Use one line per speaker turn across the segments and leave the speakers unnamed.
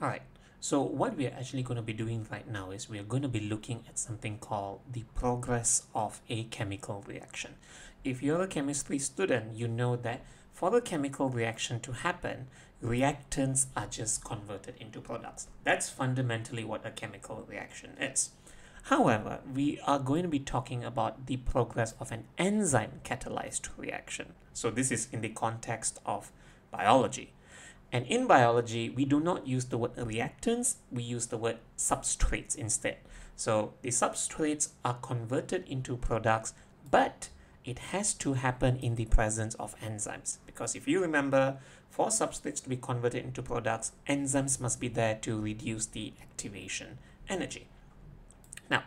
Alright, so what we are actually going to be doing right now is we are going to be looking at something called the progress of a chemical reaction. If you're a chemistry student, you know that for the chemical reaction to happen, reactants are just converted into products. That's fundamentally what a chemical reaction is. However, we are going to be talking about the progress of an enzyme-catalyzed reaction. So this is in the context of biology. And in biology, we do not use the word reactants, we use the word substrates instead. So the substrates are converted into products, but it has to happen in the presence of enzymes. Because if you remember, for substrates to be converted into products, enzymes must be there to reduce the activation energy. Now,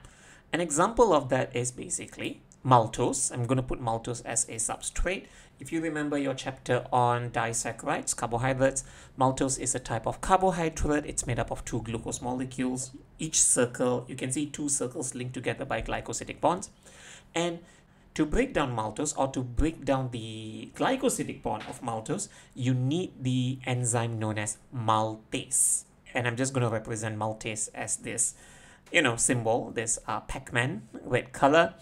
an example of that is basically maltose. I'm going to put maltose as a substrate. If you remember your chapter on disaccharides, carbohydrates, maltose is a type of carbohydrate. It's made up of two glucose molecules. Each circle, you can see two circles linked together by glycosidic bonds. And to break down maltose, or to break down the glycosidic bond of maltose, you need the enzyme known as maltase. And I'm just going to represent maltase as this, symbol, this Pac-Man red color.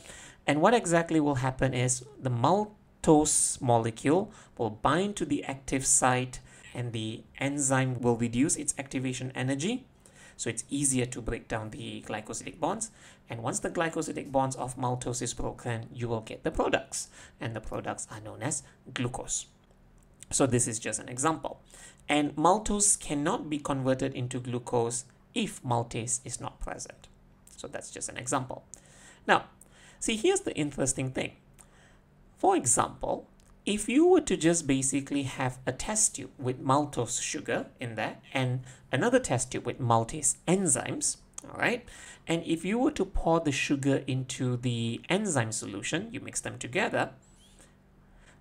And what exactly will happen is the maltose molecule will bind to the active site and the enzyme will reduce its activation energy. So it's easier to break down the glycosidic bonds. And once the glycosidic bonds of maltose is broken, you will get the products. And the products are known as glucose. So this is just an example. And maltose cannot be converted into glucose if maltase is not present. So that's just an example. Now, see, here's the interesting thing. For example, if you were to just basically have a test tube with maltose sugar in there and another test tube with maltase enzymes, all right, and if you were to pour the sugar into the enzyme solution, you mix them together,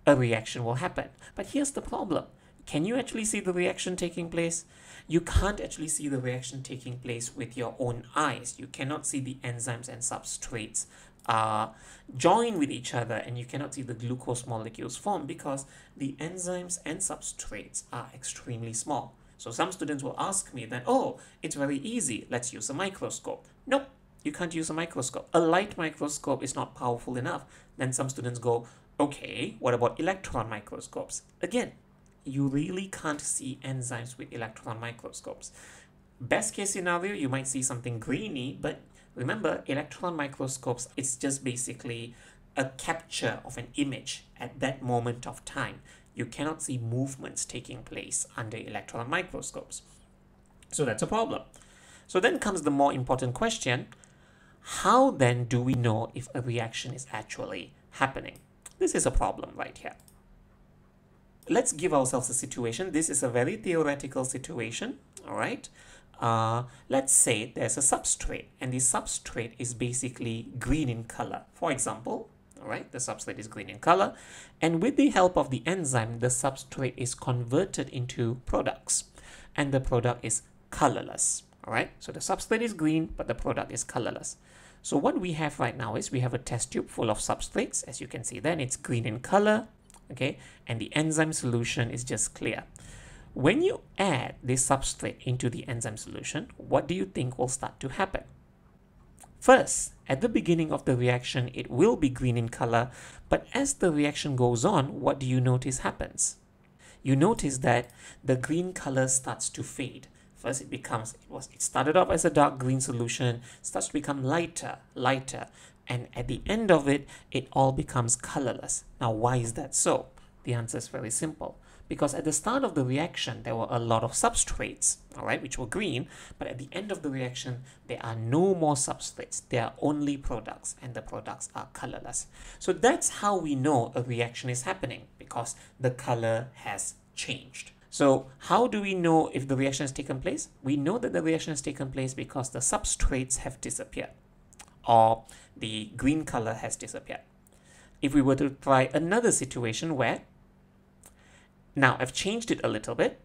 a reaction will happen. But here's the problem. Can you actually see the reaction taking place? You can't actually see the reaction taking place with your own eyes. You cannot see the enzymes and substrates join with each other, and you cannot see the glucose molecules form because the enzymes and substrates are extremely small. So some students will ask me then, oh, it's very easy, let's use a microscope. Nope, you can't use a microscope. A light microscope is not powerful enough. Then some students go, okay, what about electron microscopes? Again, you really can't see enzymes with electron microscopes. Best case scenario, you might see something greeny, but remember, electron microscopes, it's just basically a capture of an image at that moment of time. You cannot see movements taking place under electron microscopes. So that's a problem. So then comes the more important question, how then do we know if a reaction is actually happening? This is a problem right here. Let's give ourselves a situation. This is a very theoretical situation, all right? Let's say there's a substrate, and the substrate is basically green in color. For example, all right, the substrate is green in color, and with the help of the enzyme, the substrate is converted into products, and the product is colorless, all right? So the substrate is green, but the product is colorless. So what we have right now is we have a test tube full of substrates, as you can see then, it's green in color, okay, and the enzyme solution is just clear. When you add this substrate into the enzyme solution, what do you think will start to happen? First, at the beginning of the reaction, it will be green in color, but as the reaction goes on, what do you notice happens? You notice that the green color starts to fade. First, it started off as a dark green solution, starts to become lighter, and at the end of it, it all becomes colorless. Now, why is that so? The answer is very simple. Because at the start of the reaction, there were a lot of substrates, all right, which were green, but at the end of the reaction, there are no more substrates. There are only products, and the products are colorless. So that's how we know a reaction is happening, because the color has changed. So how do we know if the reaction has taken place? We know that the reaction has taken place because the substrates have disappeared, or the green color has disappeared. If we were to try another situation where, now I've changed it a little bit,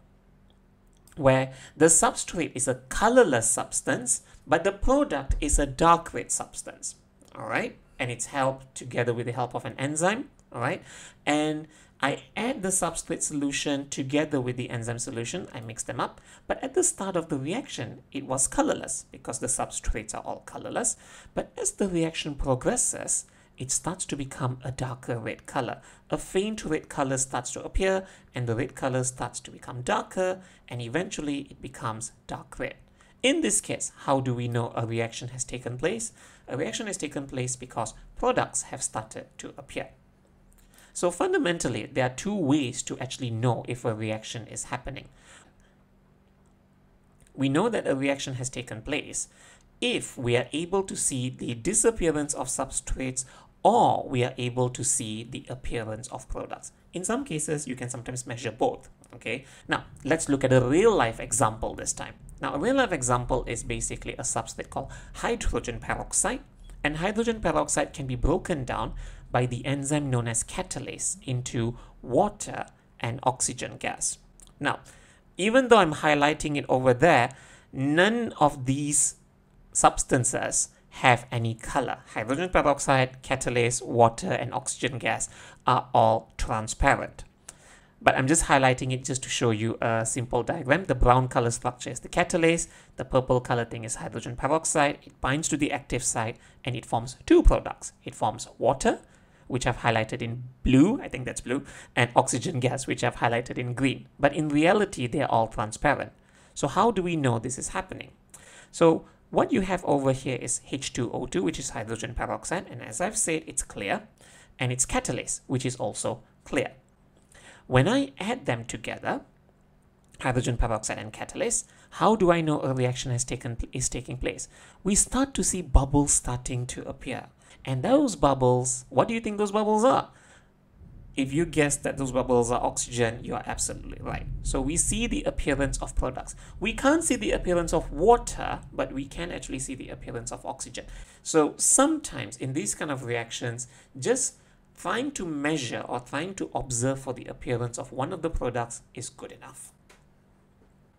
where the substrate is a colorless substance, but the product is a dark red substance, all right? And it's held together with the help of an enzyme, all right? And I add the substrate solution together with the enzyme solution. I mix them up. But at the start of the reaction, it was colorless because the substrates are all colorless. But as the reaction progresses, it starts to become a darker red color. A faint red color starts to appear, and the red color starts to become darker, and eventually it becomes dark red. In this case, how do we know a reaction has taken place? A reaction has taken place because products have started to appear. So fundamentally, there are two ways to actually know if a reaction is happening. We know that a reaction has taken place if we are able to see the disappearance of substrates, or we are able to see the appearance of products. In some cases, you can sometimes measure both. Okay, now let's look at a real life example this time. Now, a real life example is basically a substrate called hydrogen peroxide, and hydrogen peroxide can be broken down by the enzyme known as catalase into water and oxygen gas. Now, even though I'm highlighting it over there, none of these substances have any color. Hydrogen peroxide, catalase, water, and oxygen gas are all transparent. But I'm just highlighting it just to show you a simple diagram. The brown color structure is the catalase, the purple color thing is hydrogen peroxide. It binds to the active site and it forms two products. It forms water, which I've highlighted in blue, I think that's blue, and oxygen gas, which I've highlighted in green. But in reality, they're all transparent. So how do we know this is happening? So what you have over here is H2O2, which is hydrogen peroxide, and as I've said, it's clear, and it's catalase, which is also clear. When I add them together, hydrogen peroxide and catalase, how do I know a reaction is taking place? We start to see bubbles starting to appear. And those bubbles, what do you think those bubbles are? If you guess that those bubbles are oxygen, you are absolutely right. So we see the appearance of products. We can't see the appearance of water, but we can actually see the appearance of oxygen. So sometimes in these kind of reactions, just trying to measure or trying to observe for the appearance of one of the products is good enough.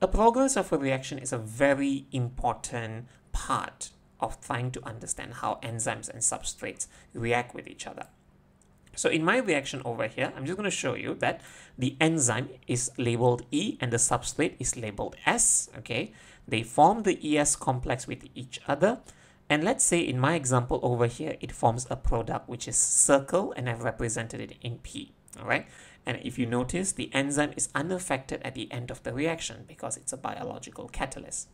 A progress of a reaction is a very important part of trying to understand how enzymes and substrates react with each other. So in my reaction over here, I'm just going to show you that the enzyme is labeled E and the substrate is labeled S. Okay, they form the ES complex with each other. And let's say in my example over here, it forms a product which is circle, and I've represented it in P. All right. And if you notice, the enzyme is unaffected at the end of the reaction because it's a biological catalyst.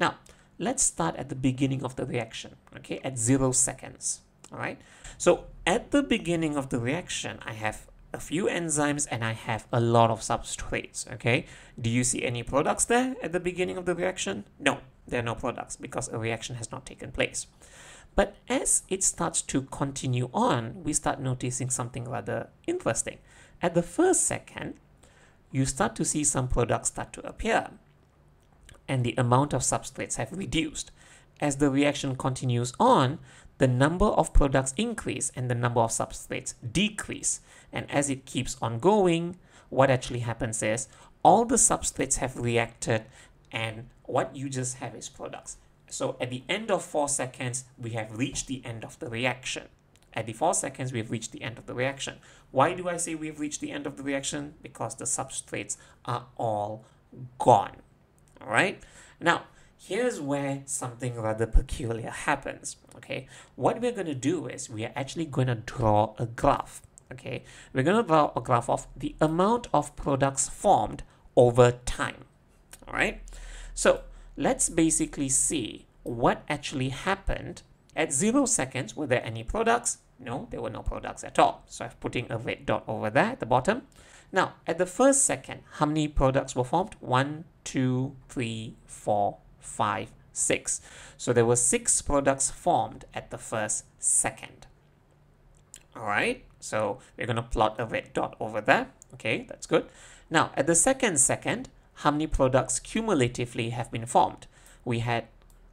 Now, let's start at the beginning of the reaction, okay, at 0 seconds. All right. So at the beginning of the reaction, I have a few enzymes and I have a lot of substrates. Okay. Do you see any products there at the beginning of the reaction? No, there are no products because a reaction has not taken place. But as it starts to continue on, we start noticing something rather interesting. At the first second, you start to see some products start to appear, and the amount of substrates have reduced. As the reaction continues on, the number of products increase and the number of substrates decrease. And as it keeps on going, what actually happens is all the substrates have reacted and what you just have is products. So at the end of 4 seconds, we have reached the end of the reaction. At the 4 seconds, we've reached the end of the reaction. Why do I say we've reached the end of the reaction? Because the substrates are all gone. All right. Now, here's where something rather peculiar happens. Okay. What we're going to do is we are actually going to draw a graph. Okay. We're going to draw a graph of the amount of products formed over time. All right. So let's basically see what actually happened at 0 seconds. Were there any products? No, there were no products at all. So I'm putting a red dot over there at the bottom. Now, at the first second, how many products were formed? 1, 2, 3, 4, 5, 6. So there were 6 products formed at the first second. All right. So we're going to plot a red dot over there. Okay, that's good. Now, at the second second, how many products cumulatively have been formed? We had,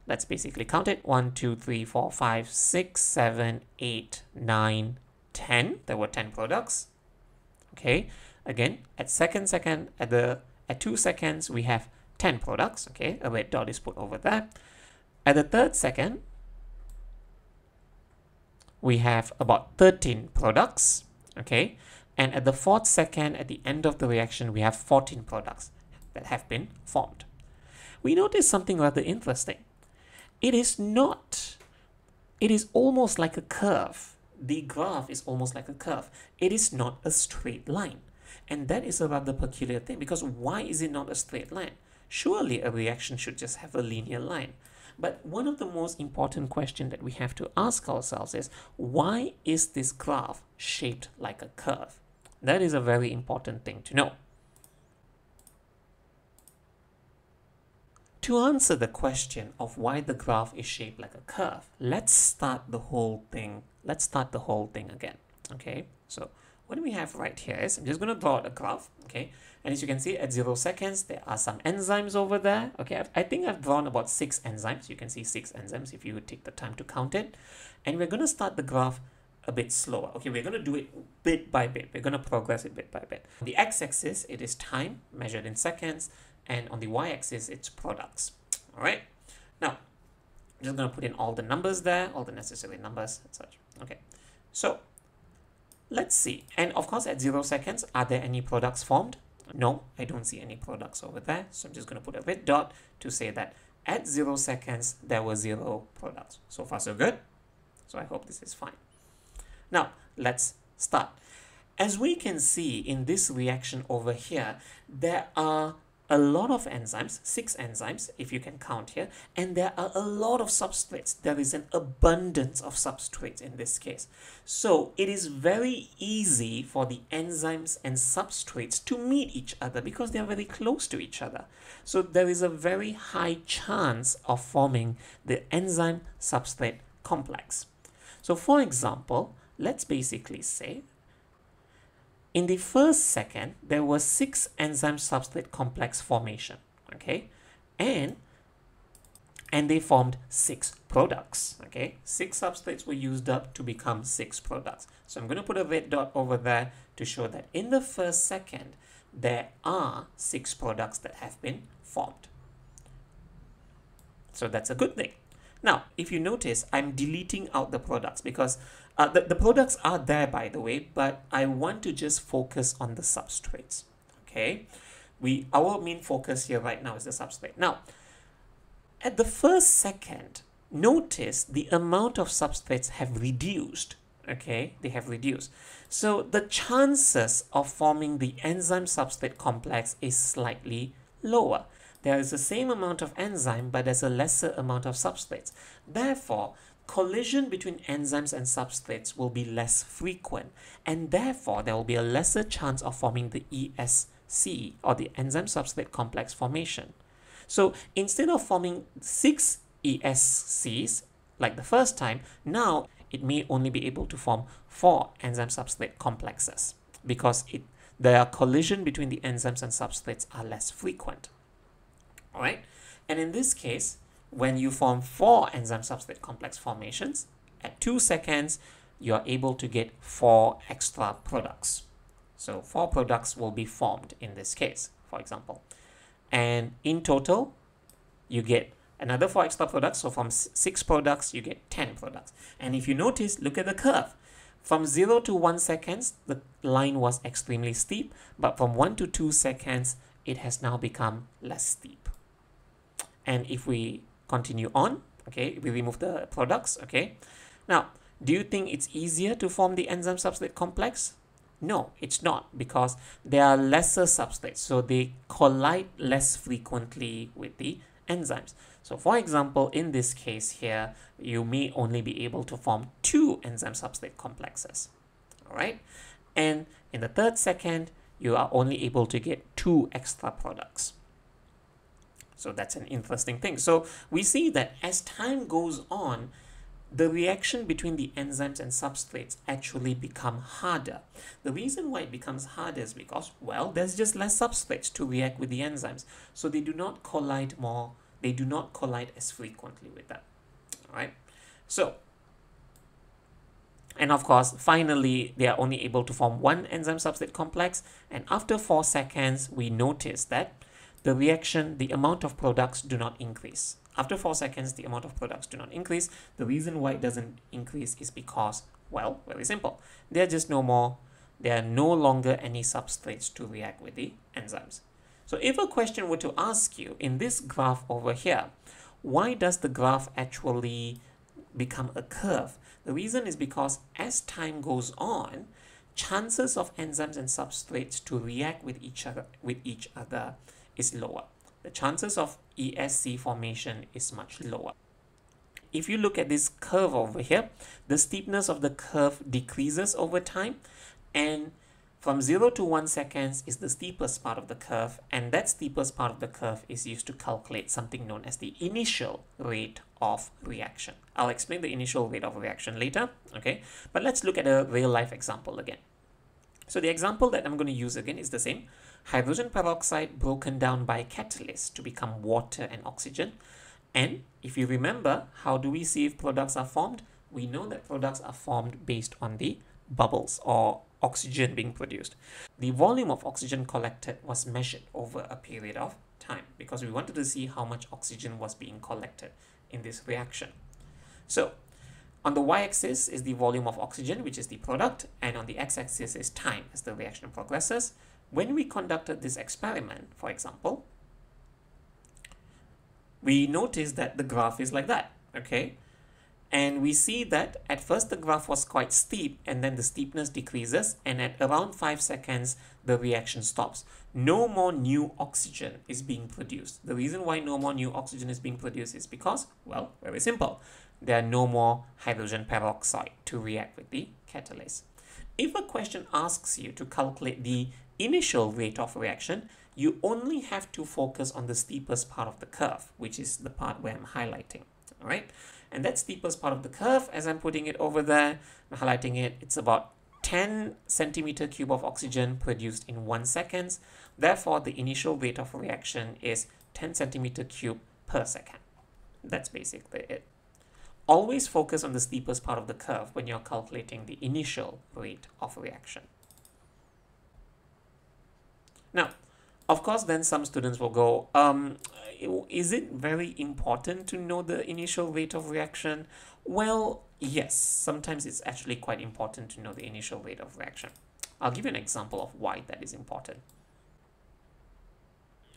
let's basically count it, 1, 2, 3, 4, 5, 6, 7, 8, 9, 10. There were 10 products. Okay, again, at at 2 seconds, we have 10 products. Okay, a red dot is put over there. At the third second, we have about 13 products. Okay, And at the 4th second, at the end of the reaction, we have 14 products that have been formed. We notice something rather interesting. It is almost like a curve. The graph is almost like a curve. It is not a straight line. And that is a rather peculiar thing, because why is it not a straight line? Surely a reaction should just have a linear line. But one of the most important questions that we have to ask ourselves is, why is this graph shaped like a curve? That is a very important thing to know. To answer the question of why the graph is shaped like a curve, let's start the whole thing again. Okay, so what we have right here is, I'm just going to draw a graph. Okay, and as you can see, at 0 seconds there are some enzymes over there. Okay, I think I've drawn about 6 enzymes. You can see 6 enzymes if you would take the time to count it. And we're going to start the graph a bit slower. Okay, we're going to do it bit by bit. We're going to progress it bit by bit. On the x-axis, it is time measured in seconds, and on the y-axis, it's products. All right. Now, I'm just going to put in all the numbers there, all the necessary numbers and such. Okay. So let's see. And of course, at 0 seconds, are there any products formed? No, I don't see any products over there. So I'm just going to put a red dot to say that at 0 seconds, there were 0 products. So far, so good. So I hope this is fine. Now, let's start. As we can see in this reaction over here, there are a lot of enzymes, 6 enzymes if you can count here, and there are a lot of substrates. There is an abundance of substrates in this case. So it is very easy for the enzymes and substrates to meet each other because they are very close to each other. So there is a very high chance of forming the enzyme-substrate complex. So for example, let's basically say in the first second, there was 6 enzyme-substrate complex formation, okay? And they formed 6 products, okay? 6 substrates were used up to become 6 products. So I'm going to put a red dot over there to show that in the first second, there are 6 products that have been formed. So that's a good thing. Now, if you notice, I'm deleting out the products because the products are there, by the way, but I want to just focus on the substrates. Okay, our main focus here right now is the substrate. Now, at the first second, notice the amount of substrates have reduced. Okay, they have reduced. So the chances of forming the enzyme-substrate complex is slightly lower. There is the same amount of enzyme, but there's a lesser amount of substrates. Therefore, collision between enzymes and substrates will be less frequent, and therefore there will be a lesser chance of forming the ESC, or the enzyme-substrate complex formation. So instead of forming 6 ESCs like the first time, now it may only be able to form 4 enzyme-substrate complexes because the collision between the enzymes and substrates are less frequent. All right, and in this case, when you form 4 enzyme-substrate complex formations, at 2 seconds, you are able to get 4 extra products. So 4 products will be formed in this case, for example. And in total, you get another 4 extra products. So from 6 products, you get 10 products. And if you notice, look at the curve. From 0 to 1 seconds, the line was extremely steep, but from 1 to 2 seconds, it has now become less steep. And if we continue on, okay, we remove the products, okay. Now, do you think it's easier to form the enzyme-substrate complex? No, it's not, because there are lesser substrates, so they collide less frequently with the enzymes. So for example, in this case here, you may only be able to form 2 enzyme-substrate complexes, all right? And in the 3rd second, you are only able to get 2 extra products. So that's an interesting thing. So we see that as time goes on, the reaction between the enzymes and substrates actually become harder. The reason why it becomes harder is because, well, there's just less substrates to react with the enzymes. So they do not collide as frequently with that. All right. So, and of course, finally, they are only able to form 1 enzyme-substrate complex. And after 4 seconds, we notice that the reaction, the amount of products do not increase. After 4 seconds, the amount of products do not increase. The reason why it doesn't increase is because, well, very simple. There are just no more there are no longer any substrates to react with the enzymes. So if a question were to ask you in this graph over here, why does the graph actually become a curve? The reason is because as time goes on, chances of enzymes and substrates to react with each other is lower. The chances of ESC formation is much lower. If you look at this curve over here, the steepness of the curve decreases over time, and from 0 to 1 seconds is the steepest part of the curve, and that steepest part of the curve is used to calculate something known as the initial rate of reaction. I'll explain the initial rate of reaction later, okay? But let's look at a real-life example again. So the example that I'm going to use again is the same. Hydrogen peroxide broken down by catalyst to become water and oxygen. And if you remember, how do we see if products are formed? We know that products are formed based on the bubbles or oxygen being produced. The volume of oxygen collected was measured over a period of time because we wanted to see how much oxygen was being collected in this reaction. So on the y-axis is the volume of oxygen, which is the product, and on the x-axis is time as the reaction progresses. When we conducted this experiment, for example, we noticed that the graph is like that, okay? And we see that at first the graph was quite steep, and then the steepness decreases, and at around 5 seconds, the reaction stops. No more new oxygen is being produced. The reason why no more new oxygen is being produced is because, well, very simple. There are no more hydrogen peroxide to react with the catalyst. If a question asks you to calculate the initial rate of reaction, you only have to focus on the steepest part of the curve, which is the part where I'm highlighting, all right? And that steepest part of the curve, as I'm putting it over there, I'm highlighting it, it's about 10 centimeter cube of oxygen produced in 1 second. Therefore, the initial rate of reaction is 10 centimeter cube per second. That's basically it. Always focus on the steepest part of the curve when you're calculating the initial rate of reaction. Now, of course, then some students will go, is it very important to know the initial rate of reaction? Well, yes, sometimes it's actually quite important to know the initial rate of reaction. I'll give you an example of why that is important.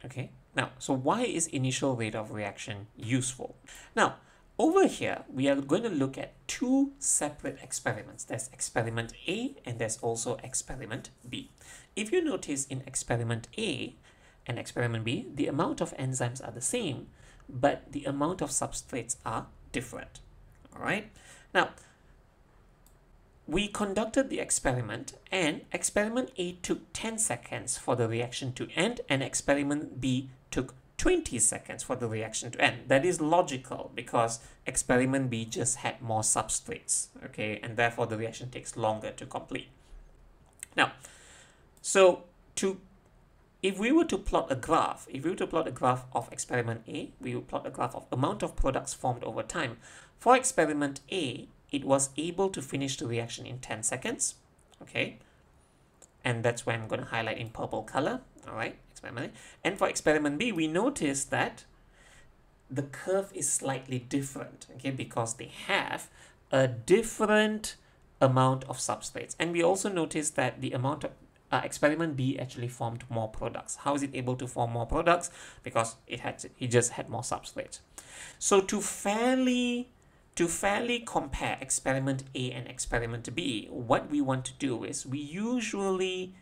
Okay, now, so why is initial rate of reaction useful? Now, over here, we are going to look at two separate experiments. There's experiment A and there's also experiment B. If you notice in experiment A and experiment B, the amount of enzymes are the same, but the amount of substrates are different. All right. Now, we conducted the experiment, and experiment A took 10 seconds for the reaction to end, and experiment B took 20 seconds for the reaction to end. That is logical because experiment B just had more substrates, okay, and therefore the reaction takes longer to complete. Now, so if we were to plot a graph, of experiment A, we would plot a graph of amount of products formed over time. For experiment A, it was able to finish the reaction in 10 seconds, okay, and that's why I'm going to highlight in purple color, all right, experiment A. And for experiment B, we notice that the curve is slightly different, okay, because they have a different amount of substrates. And we also notice that the amount of experiment B actually formed more products. How is it able to form more products? Because it just had more substrates. So to fairly compare experiment A and experiment B, what we want to do is we usually,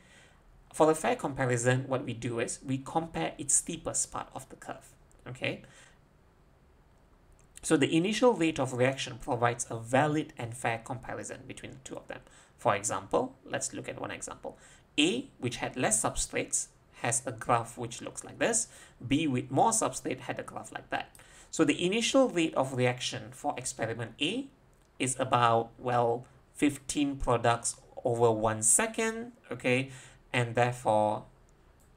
for the fair comparison, what we do is we compare its steepest part of the curve, okay? So the initial rate of reaction provides a valid and fair comparison between the two of them. For example, let's look at one example. A, which had less substrates, has a graph which looks like this. B, with more substrate, had a graph like that. So the initial rate of reaction for experiment A is about, well, 15 products over 1 second, okay? And therefore,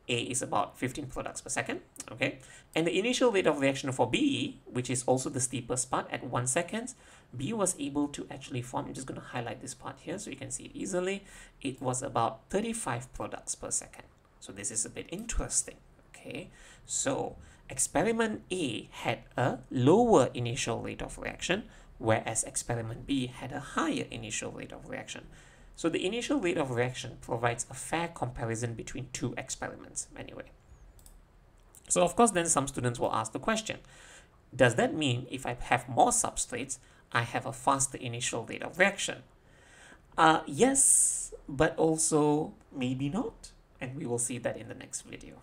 A is about 15 products per second, okay? And the initial rate of reaction for B, which is also the steepest part at 1 second, B was able to actually form, I'm just going to highlight this part here so you can see it easily. It was about 35 products per second. So this is a bit interesting, okay? So experiment A had a lower initial rate of reaction, whereas experiment B had a higher initial rate of reaction. So the initial rate of reaction provides a fair comparison between two experiments anyway. So of course, then some students will ask the question, does that mean if I have more substrates, I have a faster initial rate of reaction? Yes, but also maybe not. And we will see that in the next video.